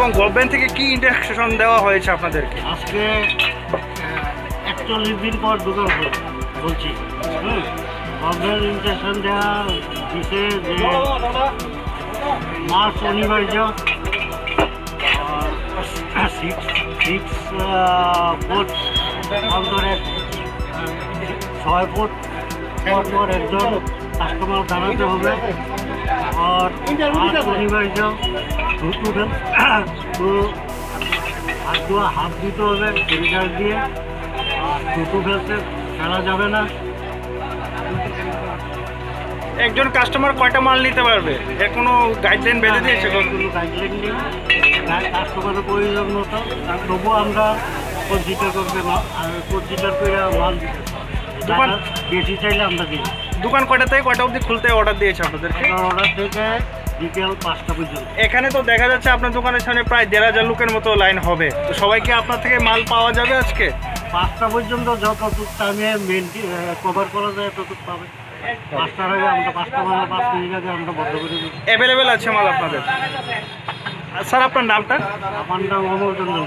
এবং গভর্নমেন্ট থেকে কি ইন্ডাকশন দেওয়া হয়েছে আপনাদেরকে? আজকে 41 দিন পর দোকান বলছি। গভর্নমেন্ট ইন্ডাকশন দেওয়া দিছে যে মাস্ক অনিবার্য, 6 ফুট অন্তরে 6 ফুট পর একজন কাস্টমার দাঁড়াতে হবে। আর অনিবার্য হাত ধোয়া হাত দিতে হবে স্যানিটাইজার দিয়ে। আর থুতু ফেলতে ফেলা যাবে না। একজন কাস্টমার কয়টা মাল নিতে পারবে এর কোনো গাইডলাইন বেঁধে দিয়েছে? কোনো গাইডলাইন নেই, কাস্টমারের প্রয়োজন মতো। তবুও আমরা কনসিডার করবে কনসিডার করে মাল দিতে। দোকান বেশি চাইলে আমরা দিই। দোকান কয়টা থেকে কয়টা অবধি খুলতে অর্ডার দিয়েছে আপনাদেরকে? অর্ডার থেকে বিকেল 5টা পর্যন্ত। এখানে তো দেখা যাচ্ছে আপনার দোকানের সামনে প্রায় 1,500 লোকের মতো লাইন হবে, তো সবাইকে আপনার থেকে মাল পাওয়া যাবে আজকে? 5টা পর্যন্ত যতটুক টাইমে কভার করা যায় ততটুক পাবে। 5টার আগে আমরা 5টা মানে 5 মিনিট আগে আমরা বন্ধ করে দিই। অ্যাভেলেবেল আছে মাল আপনাদের? স্যার আপনার নামটা? আমার নাম অমর চন্দ্র।